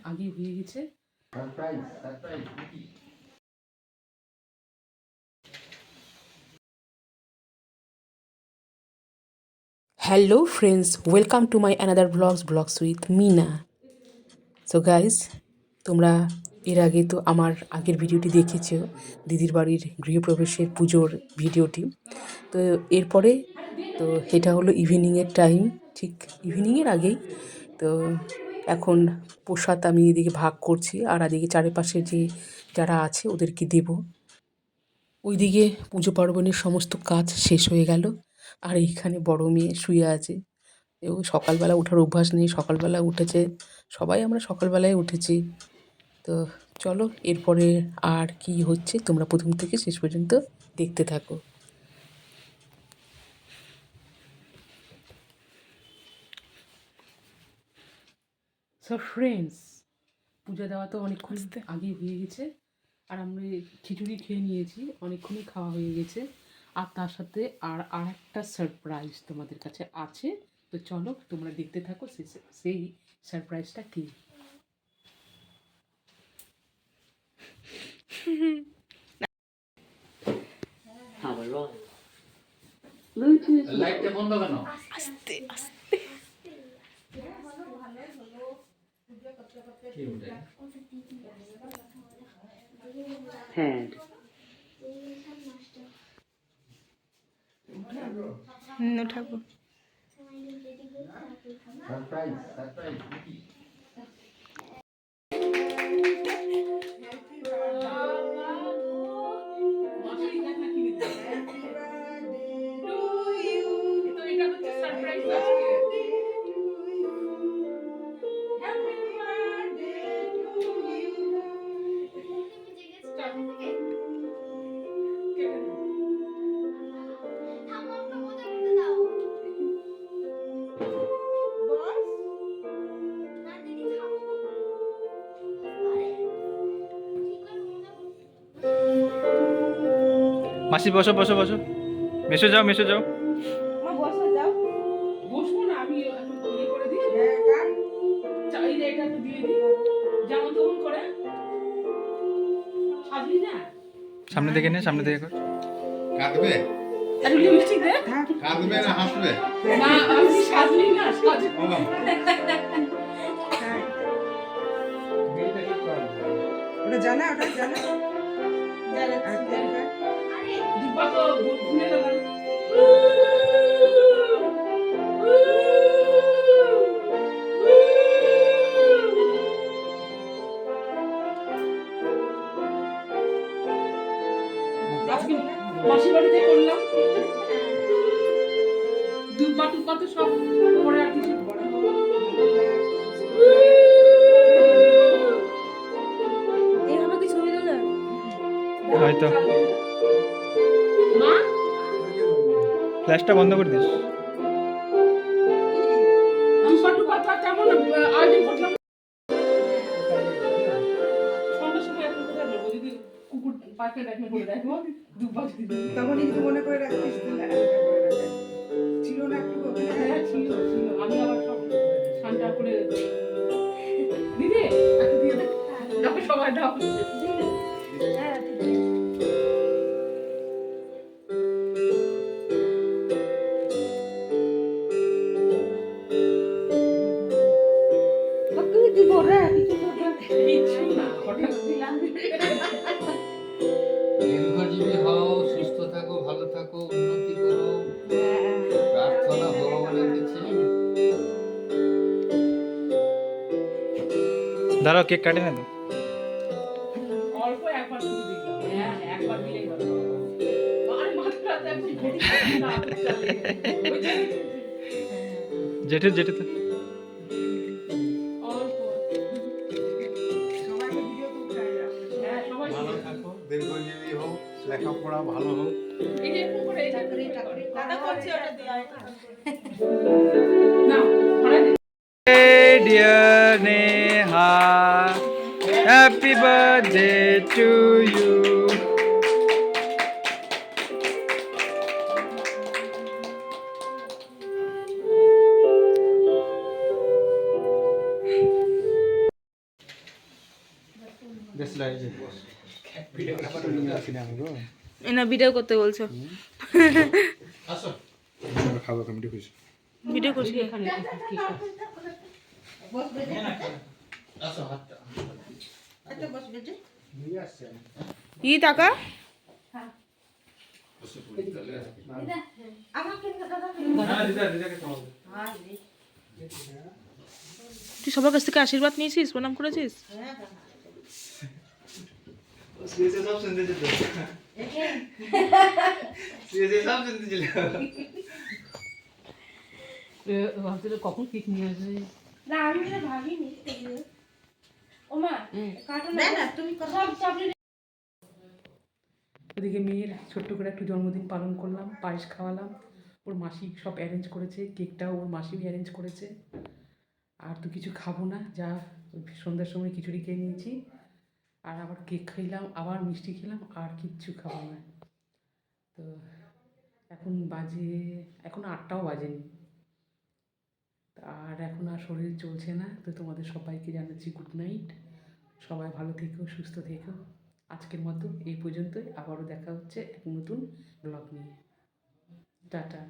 আগে হয়ে গেছে। Hello friends, welcome to my another blogs with Meena. So guys, তোমরা এর আগে তো আমার আগের ভিডিওটি দেখেছো, দিদির বাড়ির গৃহপ্রবেশের পুজোর ভিডিওটি। তো এরপরে তো এটা হলো ইভিনিংয়ের টাইম, ঠিক ইভিনিংয়ের আগেই। তো এখন প্রসাদ আমি এদিকে ভাগ করছি, আর এদিকে চারিপাশে যে যারা আছে ওদেরকে দেব। ওইদিকে পুজো পার্বণের সমস্ত কাজ শেষ হয়ে গেল, আর এইখানে বড় মেয়ে শুয়ে আছে। ও সকালবেলা ওঠার অভ্যাস নেই, সকালবেলা উঠেছে, সবাই আমরা সকালবেলায় উঠেছি। তো চলো এরপরে আর কি হচ্ছে তোমরা প্রথম থেকে শেষ পর্যন্ত দেখতে থাকো। সো ফ্রেন্ডস, পূজা দেওয়া তো অনেকক্ষণ আগে হয়ে গেছে, আর আমরা খিচুড়ি খেয়ে নিয়েছি, অনেকক্ষণই খাওয়া হয়ে গেছে। আর তার সাথে আর একটা সারপ্রাইজ তোমাদের কাছে আছে। তো চলো তোমরা দেখতে থাকো সেই সারপ্রাইজটা কী। লাইটটা বন্ধ কেন? আস্তে আস্তে হ্যাঁ, উঠাবো। সারপ্রাইজ সারপ্রাইজ কি? মাসি বসো বসো বসো, মেসে যাও মেসে যাও। মা বসো যাও। বসবো না, আমি এখন ইয়ে করে দিই, চাইলে এটা তো দিয়ে দিই, যেমন তেমন করে সাজলি না। সামনে দেখে নে, সামনে দেখে কর। কাঁদবে? একটু লিপস্টিক দে। কাঁদবে না হাসবে? না, আমি সাজলি না, সাজলি। ও, ওটা জানা, ওটা জানা। দিব্যা তো ভুলে গেলাম। আজকে মাসির বাড়িতে করলাম, দুব্বা টুব্বা তো সব পরে আর কিছু এইভাবে কি ছবি তোলা? হয়তো মা ফ্ল্যাশটা বন্ধ করে দিস। দুব্বা টুব্বা তো কেমন আয়োজন করলাম। সন্ধ্যার সময় এখন কোথায় যাবো? যদি কুকুর পাখি দেখে করে দেখো দুব্বা যদি তখনই যদি মনে করে রাখিস তাহলে ছিল না একটু ওখানে? হ্যাঁ, ছিল ছিল, আমি আবার সব ঠান্ডা করে দিদি একটু দিয়ে দে, দাও সবাই দাও। হ্যাঁ, তুই দিব রে কিছু করবে কিচ্ছু না, হঠাৎ দিলাম। দীর্ঘজীবী হও, সুস্থ থাকো, ভালো থাকো, উন্নতি করো, প্রার্থনা ভগবানের কাছে। দাঁড়াও, কেক কাটে না তো। অল্প একবার শুধু দিলাম, হ্যাঁ একবার দিলেই হলো। আরে মাত্রাতে একটু ঘটি না চলে। ওই যে জেঠে জেঠে তো অল্প, সবাইকে ভিডিও করতে হ্যাঁ সবাই ভালো থাকো, দীর্ঘজীবী হও, লেখাপড়া ভালো হোক। এই যে এরকম করে এই যে দাদা করছে ওটা দিয়ে না ধরে দে। Dear Neha, happy birthday to you. দেশলাই যে না ভিডিও করতে বলছো আসো খাবো কমিটি খুশি ভিডিও করছি এখানে বসবে যে আসো হাতটা আচ্ছা বসবে যে ই টাকা বসে পড়ি তাহলে আমাকে দাদা তুই সবার কাছ থেকে আশীর্বাদ নিয়েছিস প্রণাম করেছিস সব শুনতে যেত সব শুনতে ছিল ভাবছিল কখন কেক নিয়ে আসবে না আমি তো ভাবিনি এগুলো। ও মা কার্টুন না না তুমি কথা সব চকলেট ওদিকে মেয়ের ছোট্ট করে একটু জন্মদিন পালন করলাম, পায়েস খাওয়ালাম, ওর মাসি সব অ্যারেঞ্জ করেছে, কেকটাও ওর মাসি অ্যারেঞ্জ করেছে। আর তো কিছু খাবো না, যা ওই সন্ধ্যার সময় খিচুড়ি খেয়ে নিয়েছি, আর আবার কেক খাইলাম, আবার মিষ্টি খেলাম, আর কিচ্ছু খাবো না। তো এখন বাজে, এখন 8টাও বাজেনি, আর এখন আর শরীর চলছে না। তো তোমাদের সবাইকে জানাচ্ছি গুড নাইট, সবাই ভালো থেকো, সুস্থ থেকো। আজকের মতো এই পর্যন্তই, আবারও দেখা হচ্ছে এক নতুন ব্লগ নিয়ে। টাটা।